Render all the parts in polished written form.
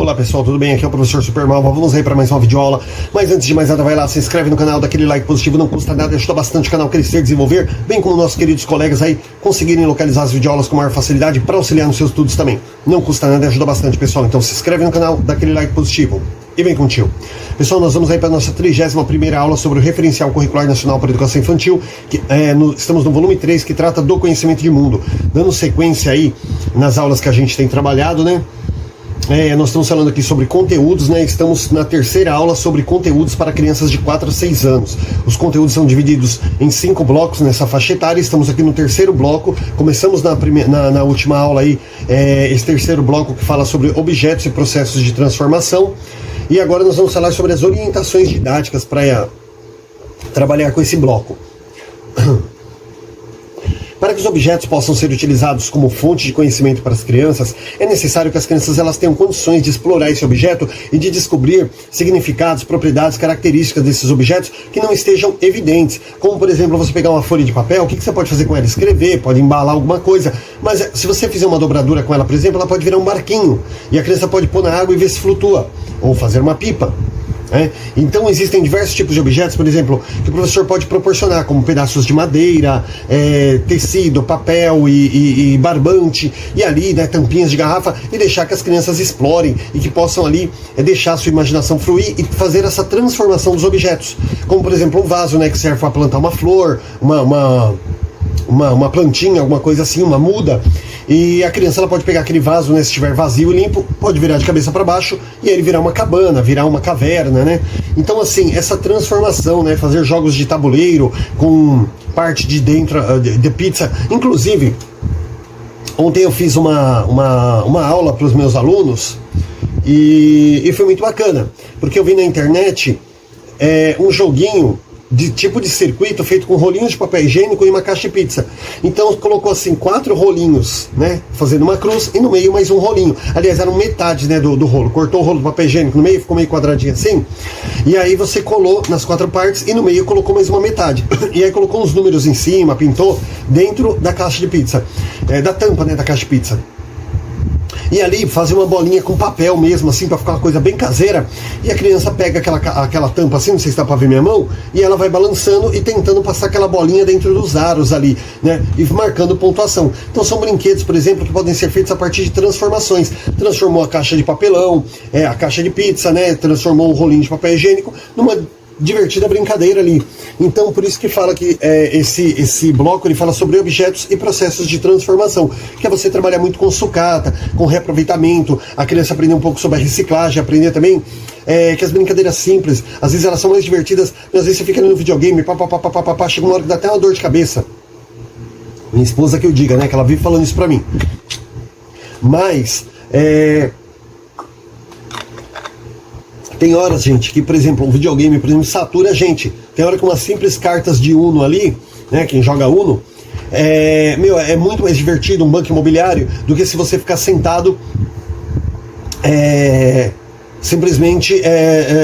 Olá pessoal, tudo bem? Aqui é o professor Supermalva, vamos aí para mais uma videoaula. Mas antes de mais nada, vai lá, se inscreve no canal, dá aquele like positivo, não custa nada, ajuda bastante o canal a crescer, desenvolver, bem como nossos queridos colegas aí conseguirem localizar as videoaulas com maior facilidade para auxiliar nos seus estudos também. Não custa nada, ajuda bastante pessoal, então se inscreve no canal, dá aquele like positivo e vem contigo. Pessoal, nós vamos aí para a nossa 31ª aula sobre o Referencial Curricular Nacional para a Educação Infantil, que estamos no volume 3, que trata do conhecimento de mundo. Dando sequência aí nas aulas que a gente tem trabalhado, né? Nós estamos falando aqui sobre conteúdos, né? Estamos na terceira aula sobre conteúdos para crianças de 4 a 6 anos. Os conteúdos são divididos em 5 blocos nessa faixa etária. Estamos aqui no terceiro bloco. Começamos na última aula aí, esse terceiro bloco que fala sobre objetos e processos de transformação. E agora nós vamos falar sobre as orientações didáticas para trabalhar com esse bloco. Para que os objetos possam ser utilizados como fonte de conhecimento para as crianças, é necessário que as crianças elas tenham condições de explorar esse objeto e de descobrir significados, propriedades, características desses objetos que não estejam evidentes. Como, por exemplo, você pegar uma folha de papel, o que você pode fazer com ela? Escrever, pode embalar alguma coisa, mas se você fizer uma dobradura com ela, por exemplo, ela pode virar um barquinho, e a criança pode pôr na água e ver se flutua, ou fazer uma pipa. Então existem diversos tipos de objetos, por exemplo, que o professor pode proporcionar, como pedaços de madeira, tecido, papel e barbante, e ali, né, tampinhas de garrafa, e deixar que as crianças explorem e que possam ali deixar a sua imaginação fluir e fazer essa transformação dos objetos, como por exemplo um vaso, né, que serve para plantar uma flor, uma plantinha, alguma coisa assim, uma muda. E a criança ela pode pegar aquele vaso, né, se estiver vazio e limpo, pode virar de cabeça para baixo e aí ele virar uma cabana, virar uma caverna, né? Então assim, essa transformação, né, fazer jogos de tabuleiro com parte de dentro de pizza. Inclusive, ontem eu fiz uma aula para os meus alunos e foi muito bacana, porque eu vi na internet um joguinho de tipo de circuito feito com rolinhos de papel higiênico e uma caixa de pizza. Então colocou assim 4 rolinhos, né, fazendo uma cruz, e no meio mais um rolinho. Aliás, eram metade, né, do rolo. Cortou o rolo do papel higiênico no meio, ficou meio quadradinho assim. E aí você colou nas 4 partes e no meio colocou mais uma metade. E aí colocou uns números em cima, pintou dentro da caixa de pizza, da tampa, né, da caixa de pizza. E ali fazer uma bolinha com papel mesmo, assim, para ficar uma coisa bem caseira. E a criança pega aquela tampa assim, não sei se dá para ver minha mão, e ela vai balançando e tentando passar aquela bolinha dentro dos aros ali, né? E marcando pontuação. Então são brinquedos, por exemplo, que podem ser feitos a partir de transformações. Transformou a caixa de papelão, a caixa de pizza, né? Transformou o rolinho de papel higiênico numa divertida brincadeira ali. Então por isso que fala que esse bloco ele fala sobre objetos e processos de transformação, que é você trabalhar muito com sucata, com reaproveitamento, a criança aprender um pouco sobre a reciclagem, aprender também que as brincadeiras simples, às vezes elas são mais divertidas, mas às vezes você fica ali no videogame, chega uma hora que dá até uma dor de cabeça. Minha esposa que eu diga, né, que ela vive falando isso pra mim. Mas tem horas, gente, que, por exemplo, um videogame, por exemplo, satura a gente. Tem hora que umas simples cartas de Uno ali, né, quem joga Uno, é muito mais divertido um banco imobiliário do que se você ficar sentado simplesmente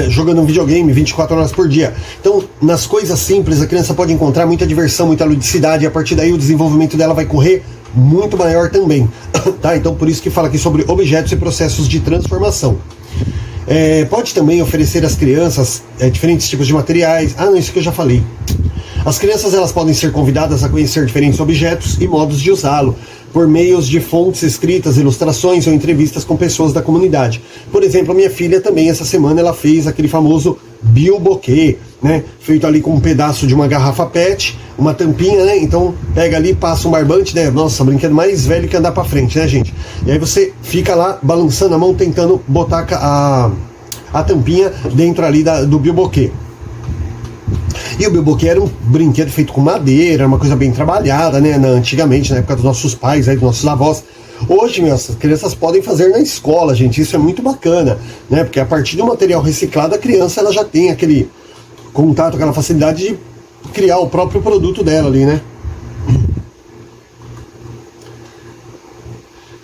jogando um videogame 24 horas por dia. Então, nas coisas simples, a criança pode encontrar muita diversão, muita ludicidade, e a partir daí o desenvolvimento dela vai correr muito maior também. Tá? Então, por isso que fala aqui sobre objetos e processos de transformação. Pode também oferecer às crianças diferentes tipos de materiais. Não, isso que eu já falei. As crianças elas podem ser convidadas a conhecer diferentes objetos e modos de usá-lo, por meios de fontes escritas, ilustrações ou entrevistas com pessoas da comunidade. Por exemplo, a minha filha também, essa semana, ela fez aquele famoso bilboquê, né? Feito ali com um pedaço de uma garrafa PET, uma tampinha, né? Então pega ali, passa um barbante, né? Nossa, brinquedo mais velho que andar pra frente, né, gente? E aí você fica lá balançando a mão, tentando botar a tampinha dentro ali do bilboquê. E o bilboquê era um brinquedo feito com madeira, uma coisa bem trabalhada, né? Antigamente, na época dos nossos pais, dos nossos avós. Hoje, as crianças podem fazer na escola, gente, isso é muito bacana, né? Porque a partir do material reciclado, a criança ela já tem aquele contato, aquela facilidade de criar o próprio produto dela ali, né?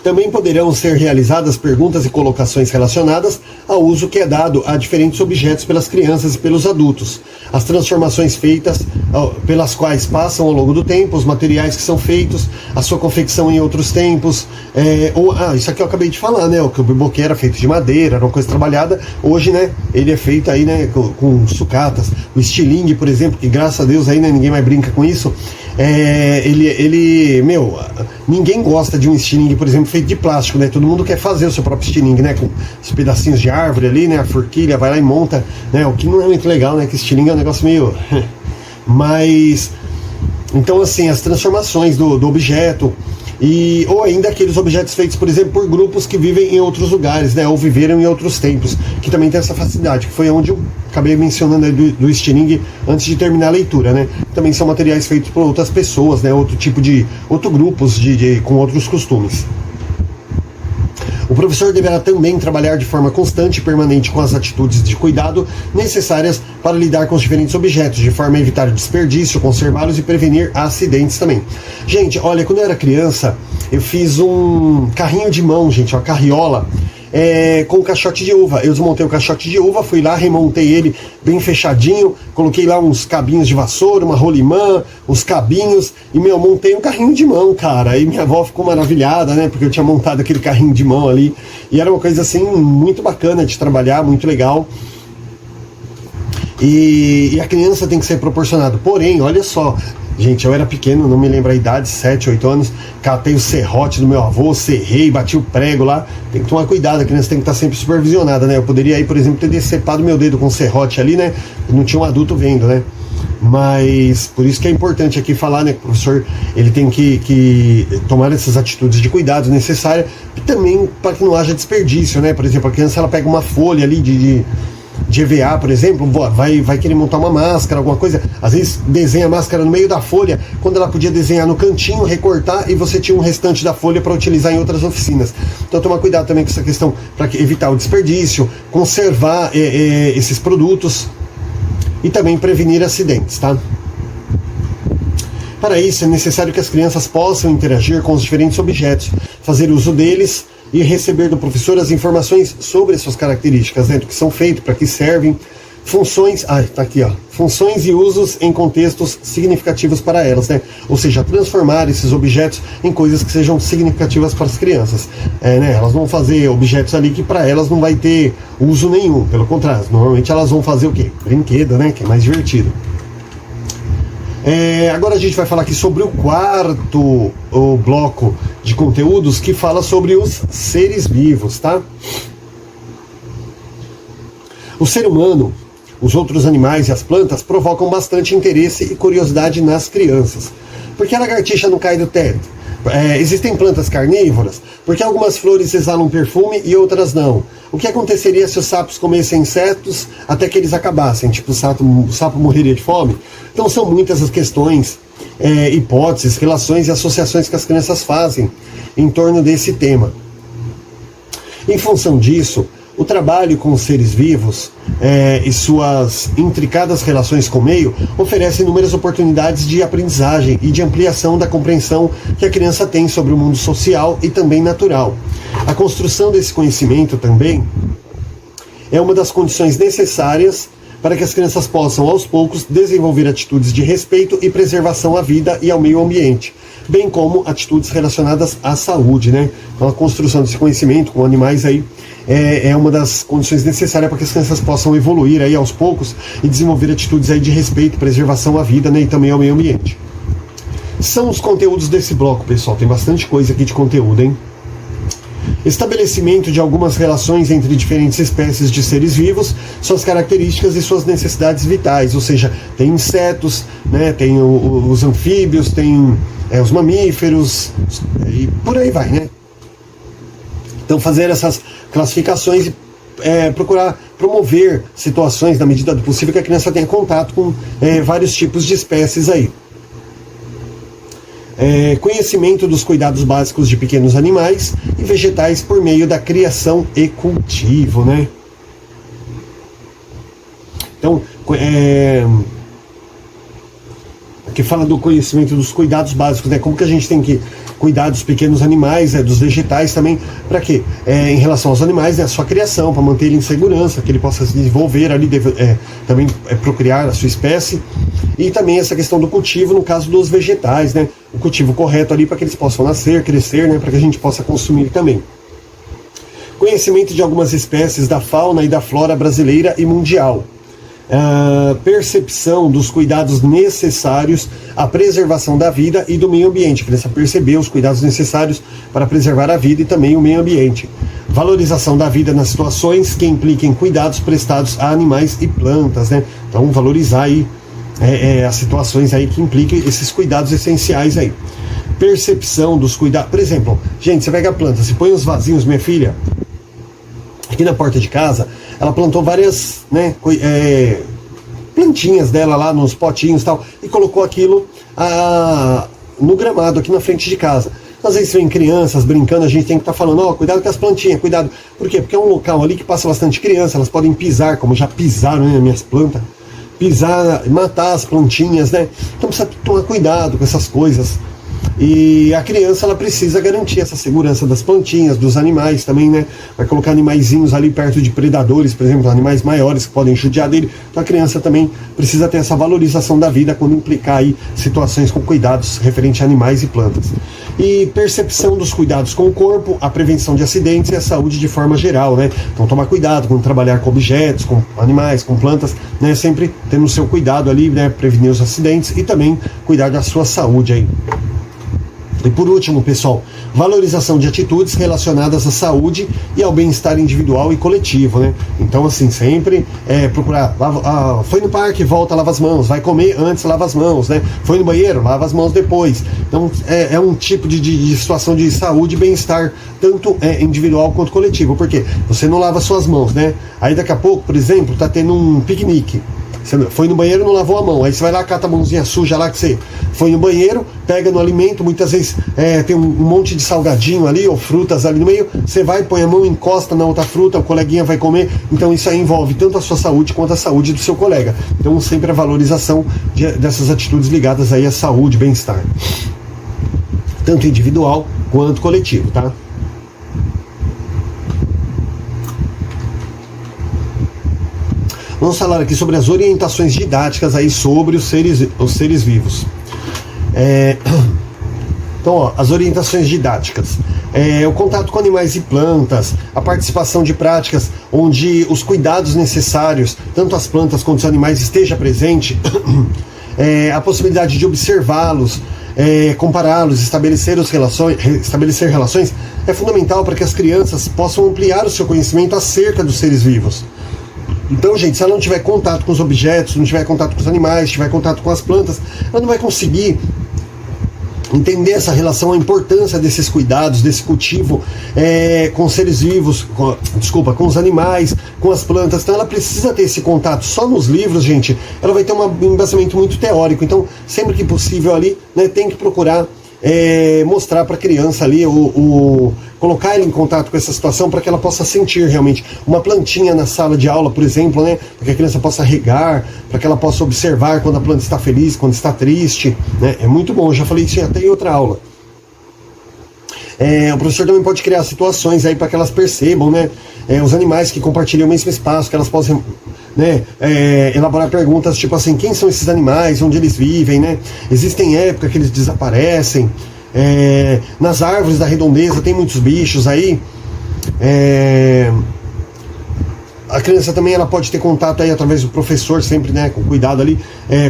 Também poderão ser realizadas perguntas e colocações relacionadas ao uso que é dado a diferentes objetos pelas crianças e pelos adultos, as transformações feitas pelas quais passam ao longo do tempo, os materiais que são feitos, a sua confecção em outros tempos, isso aqui eu acabei de falar, né, que o biboquê era feito de madeira, era uma coisa trabalhada, hoje, né, ele é feito aí, né, com sucatas, o estilingue, por exemplo, que graças a Deus aí, né, ninguém mais brinca com isso, ninguém gosta de um estilingue, por exemplo, feito de plástico, né? Todo mundo quer fazer o seu próprio estilingue, né? Com os pedacinhos de árvore ali, né? A forquilha, vai lá e monta, né? O que não é muito legal, né? Que estilingue é um negócio meio... Mas... Então, assim, as transformações do objeto, ou ainda aqueles objetos feitos, por exemplo, por grupos que vivem em outros lugares, né? Ou viveram em outros tempos, que também tem essa facilidade, que foi onde eu acabei mencionando aí do estilingue antes de terminar a leitura, né? Também são materiais feitos por outras pessoas, né? Outros grupos com outros costumes. O professor deverá também trabalhar de forma constante e permanente com as atitudes de cuidado necessárias para lidar com os diferentes objetos, de forma a evitar desperdício, conservá-los e prevenir acidentes também. Gente, olha, quando eu era criança, eu fiz um carrinho de mão, gente, uma carriola, com caixote de uva. Eu desmontei o caixote de uva, fui lá, remontei ele bem fechadinho, coloquei lá uns cabinhos de vassoura, uma rolimã, uns cabinhos, e montei um carrinho de mão, cara. Aí minha avó ficou maravilhada, né, porque eu tinha montado aquele carrinho de mão ali, e era uma coisa assim, muito bacana de trabalhar, muito legal. E a criança tem que ser proporcionado. Porém, olha só, gente, eu era pequeno, não me lembro a idade, 7, 8 anos, catei o serrote do meu avô, serrei, bati o prego lá. Tem que tomar cuidado, a criança tem que estar sempre supervisionada, né? Eu poderia aí, por exemplo, ter decepado meu dedo com o serrote ali, né? Não tinha um adulto vendo, né? Mas por isso que é importante aqui falar, né, que o professor ele tem que tomar essas atitudes de cuidado necessárias, e também para que não haja desperdício, né? Por exemplo, a criança ela pega uma folha ali de EVA, por exemplo, vai querer montar uma máscara, alguma coisa, às vezes desenha a máscara no meio da folha, quando ela podia desenhar no cantinho, recortar, e você tinha um restante da folha para utilizar em outras oficinas. Então tomar cuidado também com essa questão, para evitar o desperdício, conservar esses produtos e também prevenir acidentes, tá? Para isso é necessário que as crianças possam interagir com os diferentes objetos, fazer uso deles e receber do professor as informações sobre as suas características, né, do que são feitos, para que servem, funções, tá aqui, ó, funções e usos em contextos significativos para elas, né, ou seja, transformar esses objetos em coisas que sejam significativas para as crianças, né, elas vão fazer objetos ali que para elas não vai ter uso nenhum, pelo contrário, normalmente elas vão fazer o quê? Brinquedo, né, que é mais divertido. Agora a gente vai falar aqui sobre o quarto bloco de conteúdos, que fala sobre os seres vivos, tá? O ser humano, os outros animais e as plantas provocam bastante interesse e curiosidade nas crianças. Por que a lagartixa não cai do teto? Existem plantas carnívoras? Por que algumas flores exalam perfume e outras não? O que aconteceria se os sapos comessem insetos até que eles acabassem? Tipo, o sapo morreria de fome? Então são muitas as questões, hipóteses, relações e associações que as crianças fazem em torno desse tema. Em função disso, o trabalho com os seres vivos e suas intricadas relações com o meio oferece inúmeras oportunidades de aprendizagem e de ampliação da compreensão que a criança tem sobre o mundo social e também natural. A construção desse conhecimento também é uma das condições necessárias para que as crianças possam, aos poucos, desenvolver atitudes de respeito e preservação à vida e ao meio ambiente, bem como atitudes relacionadas à saúde, né? Então a construção desse conhecimento com animais aí é uma das condições necessárias para que as crianças possam evoluir aí aos poucos e desenvolver atitudes aí de respeito, preservação à vida, né, e também ao meio ambiente. São os conteúdos desse bloco, pessoal. Tem bastante coisa aqui de conteúdo, hein? Estabelecimento de algumas relações entre diferentes espécies de seres vivos, suas características e suas necessidades vitais, ou seja, tem insetos, né, tem os anfíbios, tem os mamíferos, e por aí vai, né? Então fazer essas classificações e procurar promover situações, na medida do possível, que a criança tenha contato com vários tipos de espécies aí. Conhecimento dos cuidados básicos de pequenos animais e vegetais por meio da criação e cultivo, né? Então, aqui fala do conhecimento dos cuidados básicos, né? Como que a gente tem que cuidar dos pequenos animais, dos vegetais também, para quê? Em relação aos animais, a sua criação, para manter ele em segurança, que ele possa se desenvolver ali, também procriar a sua espécie, e também essa questão do cultivo, no caso dos vegetais, né? O cultivo correto ali para que eles possam nascer, crescer, né? Para que a gente possa consumir também. Conhecimento de algumas espécies da fauna e da flora brasileira e mundial. Percepção dos cuidados necessários à preservação da vida e do meio ambiente. Precisa perceber os cuidados necessários para preservar a vida e também o meio ambiente. Valorização da vida nas situações que impliquem cuidados prestados a animais e plantas, né? Então, valorizar aí as situações aí que impliquem esses cuidados essenciais aí. Percepção dos cuidados. Por exemplo, gente, você pega a planta, você põe os vasinhos, minha filha, aqui na porta de casa, ela plantou várias, né, plantinhas dela lá nos potinhos e tal, e colocou aquilo no gramado aqui na frente de casa. Às vezes vem crianças brincando, a gente tem que estar falando, cuidado com as plantinhas, cuidado. Por quê? Porque é um local ali que passa bastante criança, elas podem pisar, como já pisaram, né, nas minhas plantas, pisar, matar as plantinhas, né? Então precisa tomar cuidado com essas coisas. E a criança, ela precisa garantir essa segurança das plantinhas, dos animais também, né? Vai colocar animaizinhos ali perto de predadores, por exemplo, animais maiores que podem judiar dele. Então a criança também precisa ter essa valorização da vida quando implicar aí situações com cuidados referente a animais e plantas. E percepção dos cuidados com o corpo, a prevenção de acidentes e a saúde de forma geral, né? Então tomar cuidado quando trabalhar com objetos, com animais, com plantas, né? Sempre tendo o seu cuidado ali, né? Prevenir os acidentes e também cuidar da sua saúde aí. E por último, pessoal, valorização de atitudes relacionadas à saúde e ao bem-estar individual e coletivo, né? Então, assim, sempre procurar, foi no parque, volta, lava as mãos, vai comer antes, lava as mãos, né? Foi no banheiro, lava as mãos depois. Então, é um tipo de situação de saúde e bem-estar, tanto individual quanto coletivo, porque você não lava suas mãos, né? Aí daqui a pouco, por exemplo, tá tendo um piquenique. Você foi no banheiro e não lavou a mão. Aí você vai lá, cata a mãozinha suja lá que você foi no banheiro, pega no alimento, muitas vezes tem um monte de salgadinho ali, ou frutas ali no meio, você vai, põe a mão, encosta na outra fruta, o coleguinha vai comer. Então isso aí envolve tanto a sua saúde quanto a saúde do seu colega. Então sempre a valorização dessas atitudes ligadas aí à saúde, bem-estar. Tanto individual quanto coletivo, tá? Vamos falar aqui sobre as orientações didáticas aí sobre os seres vivos. Então, ó, as orientações didáticas. O contato com animais e plantas, a participação de práticas onde os cuidados necessários, tanto as plantas quanto os animais, esteja presente, a possibilidade de observá-los, compará-los, estabelecer relações, é fundamental para que as crianças possam ampliar o seu conhecimento acerca dos seres vivos. Então, gente, se ela não tiver contato com os objetos, não tiver contato com os animais, tiver contato com as plantas, ela não vai conseguir entender essa relação, a importância desses cuidados, desse cultivo com os seres vivos, com os animais, com as plantas. Então ela precisa ter esse contato. Só nos livros, gente, ela vai ter um embasamento muito teórico. Então, sempre que possível ali, né, tem que procurar mostrar para a criança ali, colocar ele em contato com essa situação para que ela possa sentir realmente uma plantinha na sala de aula, por exemplo, né, para que a criança possa regar, para que ela possa observar quando a planta está feliz, quando está triste, né? É muito bom, eu já falei isso até em outra aula. O professor também pode criar situações aí para que elas percebam, né, os animais que compartilham o mesmo espaço, que elas possam, né, elaborar perguntas tipo assim, quem são esses animais, onde eles vivem, né? Existem épocas que eles desaparecem, nas árvores da redondeza tem muitos bichos aí, a criança também ela pode ter contato aí através do professor, sempre, né, com cuidado ali,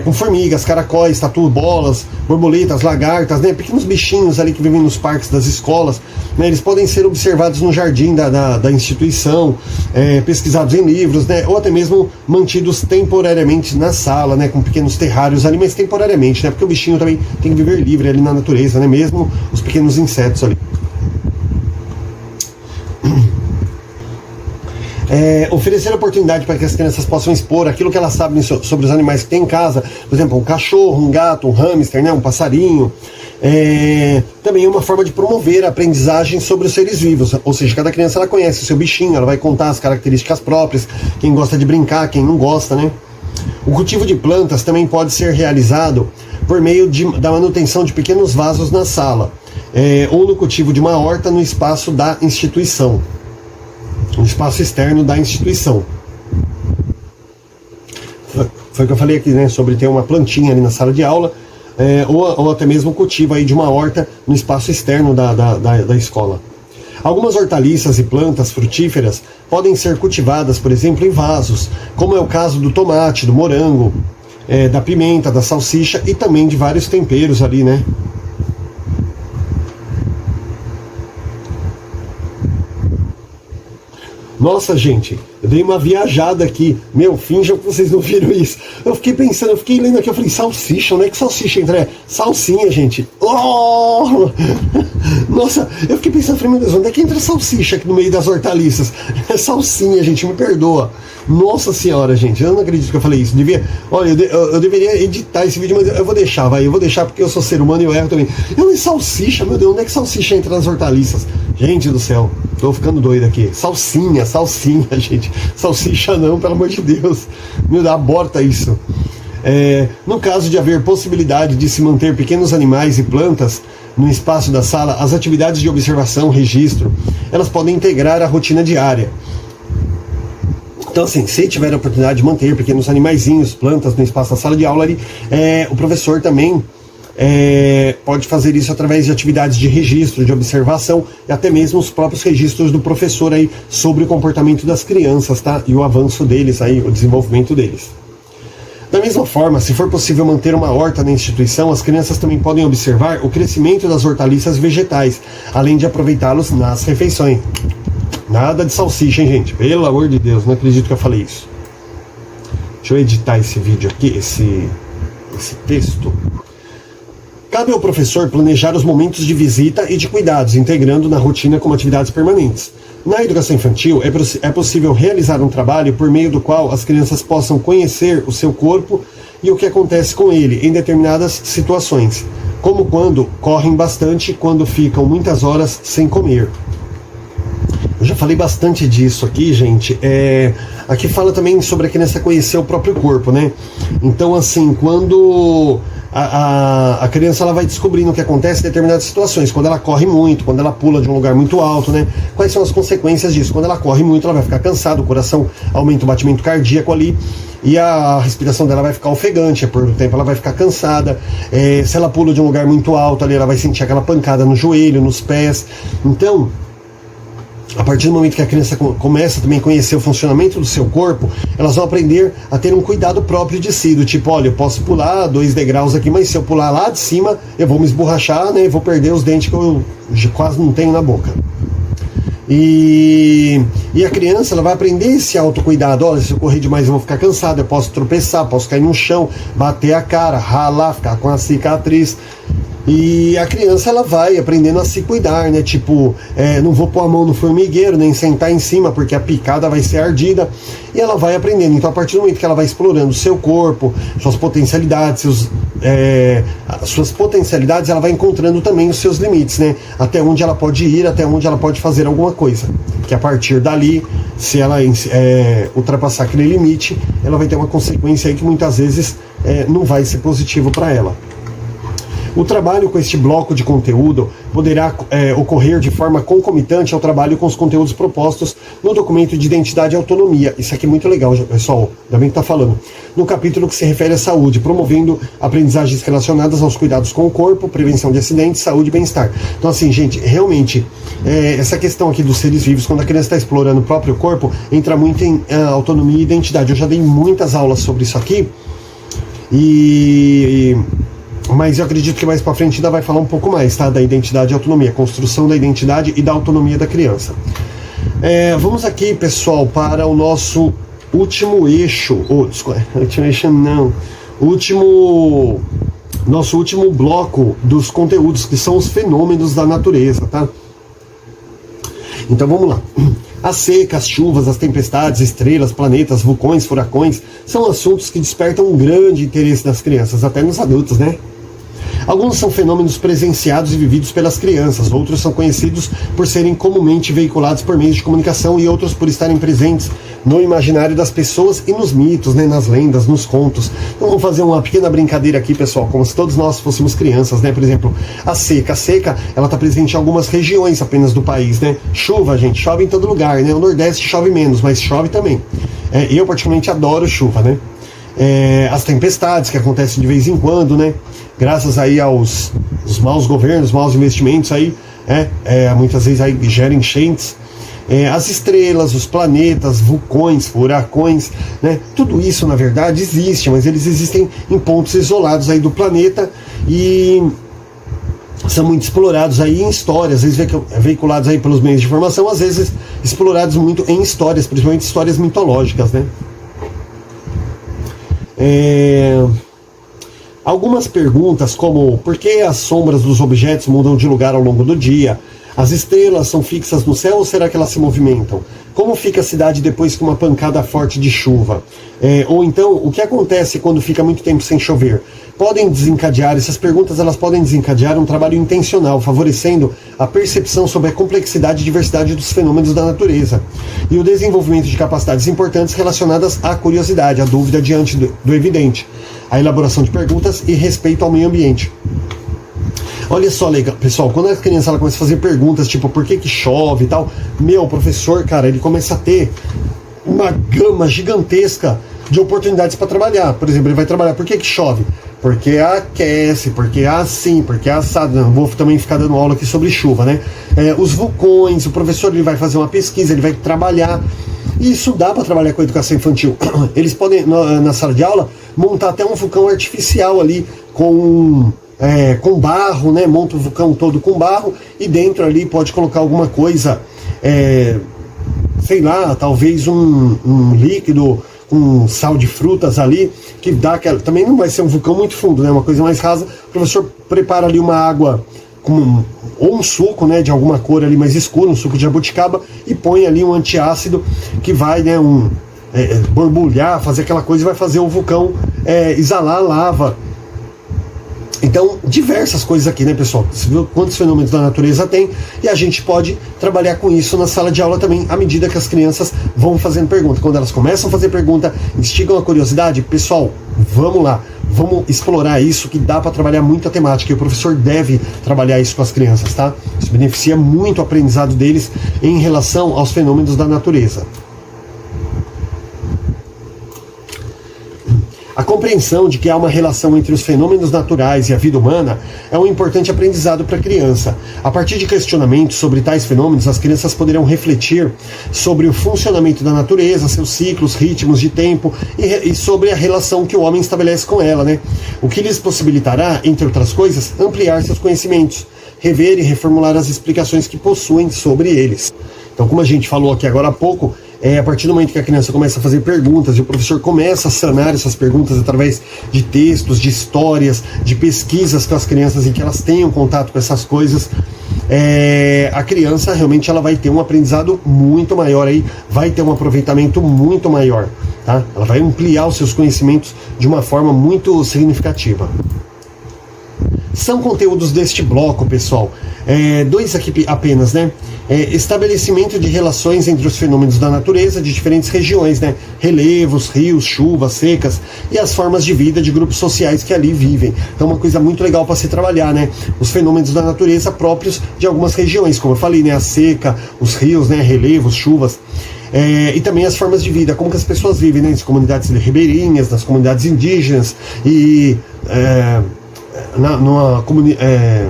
com formigas, caracóis, tatu, bolas, borboletas, lagartas, né, pequenos bichinhos ali que vivem nos parques das escolas, né, eles podem ser observados no jardim da instituição, pesquisados em livros, né, ou até mesmo mantidos temporariamente na sala, né, com pequenos terrários ali, mas temporariamente, né, porque o bichinho também tem que viver livre ali na natureza, né, mesmo os pequenos insetos ali. Oferecer oportunidade para que as crianças possam expor aquilo que elas sabem sobre os animais que tem em casa, por exemplo, um cachorro, um gato, um hamster, né, um passarinho, também é uma forma de promover a aprendizagem sobre os seres vivos, ou seja, cada criança ela conhece o seu bichinho, ela vai contar as características próprias, quem gosta de brincar, quem não gosta, né? O cultivo de plantas também pode ser realizado por meio da manutenção de pequenos vasos na sala. ou no cultivo de uma horta no espaço da instituição, no espaço externo da instituição. Foi o que eu falei aqui, né, sobre ter uma plantinha ali na sala de aula, ou até mesmo o cultivo aí de uma horta no espaço externo da escola. Algumas hortaliças e plantas frutíferas podem ser cultivadas, por exemplo, em vasos, como é o caso do tomate, do morango, da pimenta, da salsicha e também de vários temperos ali, né? Nossa, gente, eu dei uma viajada aqui. Meu, finjam que vocês não viram isso. Eu fiquei pensando, eu fiquei lendo aqui, eu falei, salsicha, onde é que salsicha entra? Salsinha, gente. Oh! Nossa, eu fiquei pensando, falei, meu Deus, onde é que entra salsicha aqui no meio das hortaliças? É salsinha, gente, me perdoa. Nossa senhora, gente, eu não acredito que eu falei isso. Olha, eu deveria editar esse vídeo, mas eu vou deixar, eu vou deixar porque eu sou ser humano e eu erro também. Eu falei, salsicha, meu Deus, onde é que salsicha entra nas hortaliças? Gente do céu, tô ficando doido aqui. Salsinha, gente. Salsicha não, pelo amor de Deus. Meu Deus, aborta isso. No caso de haver possibilidade de se manter pequenos animais e plantas no espaço da sala, as atividades de observação, registro, elas podem integrar a rotina diária. Então, assim, se tiver a oportunidade de manter pequenos animaizinhos, plantas no espaço da sala de aula ali, o professor também pode fazer isso através de atividades de registro, de observação e até mesmo os próprios registros do professor aí sobre o comportamento das crianças, tá? E o avanço deles aí, o desenvolvimento deles. Da mesma forma, se for possível manter uma horta na instituição, as crianças também podem observar o crescimento das hortaliças vegetais, além de aproveitá-los nas refeições. Nada de salsicha, hein, gente? Pelo amor de Deus, não acredito que eu falei isso. Deixa eu editar esse vídeo aqui, esse texto. Cabe ao professor planejar os momentos de visita e de cuidados, integrando na rotina como atividades permanentes. Na educação infantil, é possível realizar um trabalho por meio do qual as crianças possam conhecer o seu corpo e o que acontece com ele em determinadas situações, como quando correm bastante, quando ficam muitas horas sem comer. Eu já falei bastante disso aqui, gente. Aqui fala também sobre a criança conhecer o próprio corpo, né? Então, assim, quando a criança ela vai descobrindo o que acontece em determinadas situações, quando ela corre muito, quando ela pula de um lugar muito alto, né? Quais são as consequências disso? Quando ela corre muito, ela vai ficar cansada, o coração aumenta o batimento cardíaco ali, e a respiração dela vai ficar ofegante, por um tempo ela vai ficar cansada. Se ela pula de um lugar muito alto ali, ela vai sentir aquela pancada no joelho, nos pés. Então, a partir do momento que a criança começa também a conhecer o funcionamento do seu corpo, elas vão aprender a ter um cuidado próprio de si, do tipo, olha, eu posso pular 2 degraus aqui, mas se eu pular lá de cima, eu vou me esborrachar, né, e vou perder os dentes que eu quase não tenho na boca. E a criança ela vai aprender esse autocuidado. Olha, se eu correr demais eu vou ficar cansado, eu posso tropeçar, posso cair no chão, bater a cara, ralar, ficar com a cicatriz. E a criança ela vai aprendendo a se cuidar, né? Tipo, não vou pôr a mão no formigueiro, nem sentar em cima, porque a picada vai ser ardida. E ela vai aprendendo. Então, a partir do momento que ela vai explorando o seu corpo, suas potencialidades, ela vai encontrando também os seus limites, né? Até onde ela pode ir, até onde ela pode fazer alguma coisa. Que a partir dali, se ela ultrapassar aquele limite, ela vai ter uma consequência aí que muitas vezes não vai ser positivo para ela. O trabalho com este bloco de conteúdo poderá ocorrer de forma concomitante ao trabalho com os conteúdos propostos no documento de identidade e autonomia. Isso aqui é muito legal, pessoal, ainda bem que está falando. No capítulo que se refere à saúde, promovendo aprendizagens relacionadas aos cuidados com o corpo, prevenção de acidentes, saúde e bem-estar. Então, assim, gente, realmente, essa questão aqui dos seres vivos, quando a criança está explorando o próprio corpo, entra muito em autonomia e identidade. Eu já dei muitas aulas sobre isso aqui, mas eu acredito que mais pra frente ainda vai falar um pouco mais, tá? Da identidade e autonomia, construção da identidade e da autonomia da criança. Vamos aqui, pessoal, para o nosso último eixo. Nosso último bloco dos conteúdos, que são os fenômenos da natureza, tá? Então vamos lá. A seca, as chuvas, as tempestades, estrelas, planetas, vulcões, furacões são assuntos que despertam um grande interesse nas crianças, até nos adultos, né? Alguns são fenômenos presenciados e vividos pelas crianças, outros são conhecidos por serem comumente veiculados por meios de comunicação e outros por estarem presentes no imaginário das pessoas e nos mitos, né, nas lendas, nos contos. Então vamos fazer uma pequena brincadeira aqui, pessoal, como se todos nós fôssemos crianças, né? Por exemplo, a seca. A seca, ela está presente em algumas regiões apenas do país, né? Chuva, gente, chove em todo lugar, né? O Nordeste chove menos, mas chove também. Eu particularmente adoro chuva, né? As tempestades que acontecem de vez em quando, né? Graças aí aos maus governos, maus investimentos aí, muitas vezes aí gera enchentes. As estrelas, os planetas, vulcões, furacões, né? Tudo isso na verdade existe, mas eles existem em pontos isolados aí do planeta e são muito explorados aí em histórias, às vezes veiculados aí pelos meios de informação, às vezes explorados muito em histórias, principalmente histórias mitológicas, né? Algumas perguntas como: por que as sombras dos objetos mudam de lugar ao longo do dia? As estrelas são fixas no céu ou será que elas se movimentam? Como fica a cidade depois que uma pancada forte de chuva? Ou então, o que acontece quando fica muito tempo sem chover? Essas perguntas elas podem desencadear um trabalho intencional, favorecendo a percepção sobre a complexidade e diversidade dos fenômenos da natureza e o desenvolvimento de capacidades importantes relacionadas à curiosidade, à dúvida diante do evidente, a elaboração de perguntas e respeito ao meio ambiente. Olha só, legal, pessoal, quando a criança ela começa a fazer perguntas, tipo, por que chove e tal, o professor, cara, ele começa a ter uma gama gigantesca de oportunidades para trabalhar. Por exemplo, ele vai trabalhar, por que chove? Porque aquece, porque assim, porque assado. Não vou também ficar dando aula aqui sobre chuva, né? Os vulcões, o professor ele vai fazer uma pesquisa, ele vai trabalhar. E isso dá para trabalhar com a educação infantil. Eles podem, na sala de aula, montar até um vulcão artificial ali com barro, né? Monta o vulcão todo com barro e dentro ali pode colocar alguma coisa, sei lá, talvez um líquido com sal de frutas ali, que dá aquela... Também não vai ser um vulcão muito fundo, né? Uma coisa mais rasa. O professor prepara ali uma água ou um suco, né, de alguma cor ali mais escuro, um suco de jabuticaba, e põe ali um antiácido que vai, né, borbulhar, fazer aquela coisa e vai fazer o vulcão exalar lava. Então, diversas coisas aqui, né, pessoal? Você viu quantos fenômenos da natureza tem e a gente pode trabalhar com isso na sala de aula também, à medida que as crianças vão fazendo pergunta. Quando elas começam a fazer pergunta, instigam a curiosidade, pessoal, vamos lá, vamos explorar isso, que dá para trabalhar muita temática e o professor deve trabalhar isso com as crianças, tá? Isso beneficia muito o aprendizado deles em relação aos fenômenos da natureza. A compreensão de que há uma relação entre os fenômenos naturais e a vida humana é um importante aprendizado para a criança. A partir de questionamentos sobre tais fenômenos, as crianças poderão refletir sobre o funcionamento da natureza, seus ciclos, ritmos de tempo e sobre a relação que o homem estabelece com ela, né? O que lhes possibilitará, entre outras coisas, ampliar seus conhecimentos, rever e reformular as explicações que possuem sobre eles. Então, como a gente falou aqui agora há pouco, a partir do momento que a criança começa a fazer perguntas e o professor começa a sanar essas perguntas através de textos, de histórias, de pesquisas com as crianças em que elas tenham contato com essas coisas, a criança realmente ela vai ter um aprendizado muito maior aí, vai ter um aproveitamento muito maior, tá? Ela vai ampliar os seus conhecimentos de uma forma muito significativa. São conteúdos deste bloco, pessoal. Dois aqui apenas, né? Estabelecimento de relações entre os fenômenos da natureza de diferentes regiões, né? Relevos, rios, chuvas, secas e as formas de vida de grupos sociais que ali vivem. Então, uma coisa muito legal para se trabalhar, né? Os fenômenos da natureza próprios de algumas regiões, como eu falei, né? A seca, os rios, né? Relevos, chuvas. E também as formas de vida, como que as pessoas vivem, né? Nas comunidades ribeirinhas, nas comunidades indígenas e...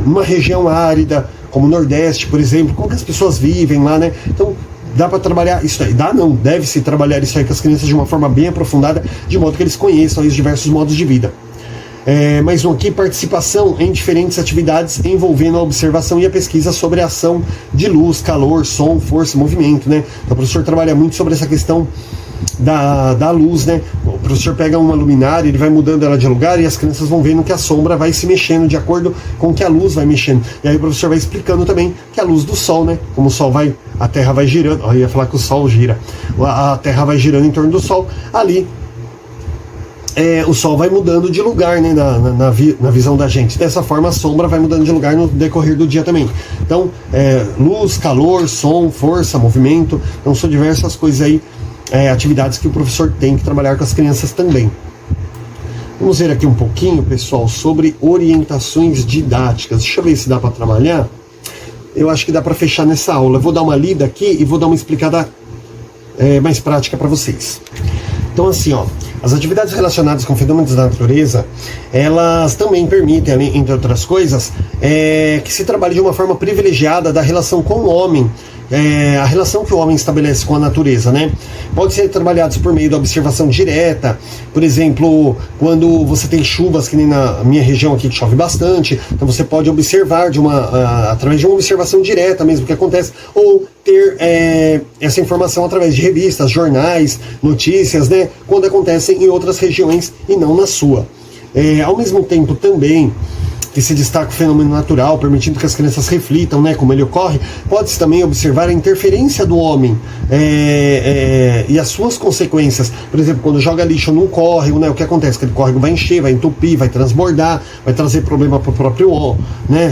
numa região árida, como o Nordeste, por exemplo, como que as pessoas vivem lá, né? Então, dá para trabalhar isso aí. Deve-se trabalhar isso aí com as crianças de uma forma bem aprofundada, de modo que eles conheçam os diversos modos de vida. Mais um aqui, participação em diferentes atividades envolvendo a observação e a pesquisa sobre a ação de luz, calor, som, força e movimento, né? Então, o professor trabalha muito sobre essa questão da luz, né? O professor pega uma luminária, ele vai mudando ela de lugar e as crianças vão vendo que a sombra vai se mexendo de acordo com que a luz vai mexendo. E aí o professor vai explicando também que a luz do sol, né? Como o sol a Terra vai girando, eu ia falar que o sol gira, a Terra vai girando em torno do sol, ali o Sol vai mudando de lugar, né, na visão da gente. Dessa forma, a sombra vai mudando de lugar no decorrer do dia também. Então, luz, calor, som, força, movimento. Então, são diversas coisas aí, atividades que o professor tem que trabalhar com as crianças também. Vamos ver aqui um pouquinho, pessoal, sobre orientações didáticas. Deixa eu ver se dá para trabalhar. Eu acho que dá para fechar nessa aula. Eu vou dar uma lida aqui e vou dar uma explicada mais prática para vocês. Então, assim, ó, as atividades relacionadas com fenômenos da natureza, elas também permitem, entre outras coisas, que se trabalhe de uma forma privilegiada da relação com o homem, a relação que o homem estabelece com a natureza, né? Pode ser trabalhados por meio da observação direta, por exemplo, quando você tem chuvas, que nem na minha região aqui que chove bastante, então você pode observar através de uma observação direta mesmo que acontece, ou ter essa informação através de revistas, jornais, notícias, né? Quando acontecem em outras regiões e não na sua. Ao mesmo tempo também que se destaca o fenômeno natural, permitindo que as crianças reflitam, né, como ele ocorre, pode-se também observar a interferência do homem e as suas consequências. Por exemplo, quando joga lixo num córrego, né, o que acontece? Aquele córrego vai encher, vai entupir, vai transbordar, vai trazer problema para o próprio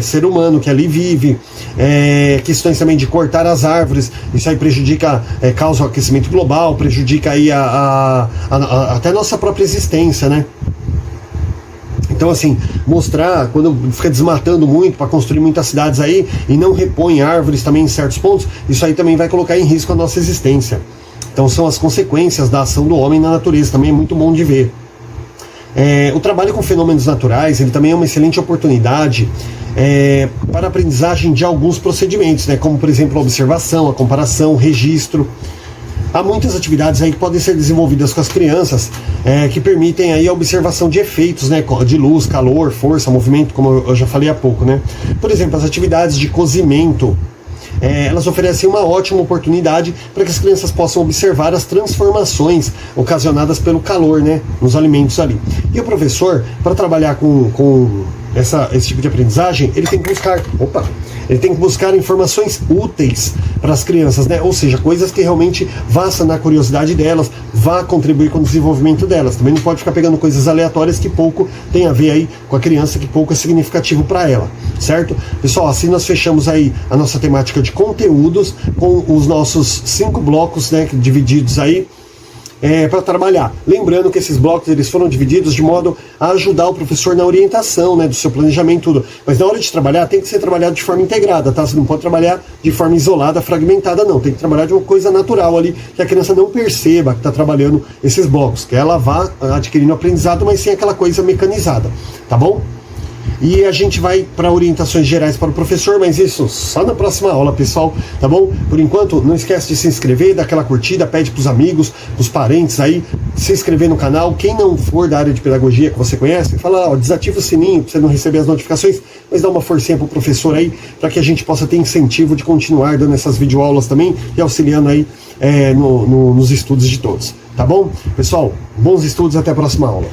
ser humano que ali vive. Questões também de cortar as árvores, isso aí prejudica, causa o aquecimento global, prejudica aí até a nossa própria existência, né? Então, assim, mostrar, quando fica desmatando muito para construir muitas cidades aí e não repõe árvores também em certos pontos, isso aí também vai colocar em risco a nossa existência. Então, são as consequências da ação do homem na natureza, também é muito bom de ver. O trabalho com fenômenos naturais, ele também é uma excelente oportunidade para a aprendizagem de alguns procedimentos, né, como, por exemplo, a observação, a comparação, o registro. Há muitas atividades aí que podem ser desenvolvidas com as crianças que permitem aí a observação de efeitos, né, de luz, calor, força, movimento, como eu já falei há pouco, né? Por exemplo, as atividades de cozimento, elas oferecem uma ótima oportunidade para que as crianças possam observar as transformações ocasionadas pelo calor, né, nos alimentos ali. E o professor, para trabalhar com esse tipo de aprendizagem, ele tem que buscar informações úteis para as crianças, né? Ou seja, coisas que realmente vá sanar a curiosidade delas, vá contribuir com o desenvolvimento delas. Também não pode ficar pegando coisas aleatórias que pouco tem a ver aí com a criança, que pouco é significativo para ela, certo? Pessoal, assim nós fechamos aí a nossa temática de conteúdos com os nossos 5 blocos, né, divididos aí para trabalhar. Lembrando que esses blocos eles foram divididos de modo a ajudar o professor na orientação, né, do seu planejamento, tudo. Mas na hora de trabalhar tem que ser trabalhado de forma integrada, tá? Você não pode trabalhar de forma isolada, fragmentada, não. Tem que trabalhar de uma coisa natural ali, que a criança não perceba que está trabalhando esses blocos, que ela vá adquirindo aprendizado, mas sem aquela coisa mecanizada, tá bom? E a gente vai para orientações gerais para o professor, mas isso só na próxima aula, pessoal, tá bom? Por enquanto, não esquece de se inscrever, dar aquela curtida, pede para os amigos, para os parentes aí, se inscrever no canal. Quem não for da área de pedagogia que você conhece, fala, desativa o sininho para você não receber as notificações, mas dá uma forcinha para o professor aí, para que a gente possa ter incentivo de continuar dando essas videoaulas também e auxiliando aí nos estudos de todos, tá bom? Pessoal, bons estudos, até a próxima aula.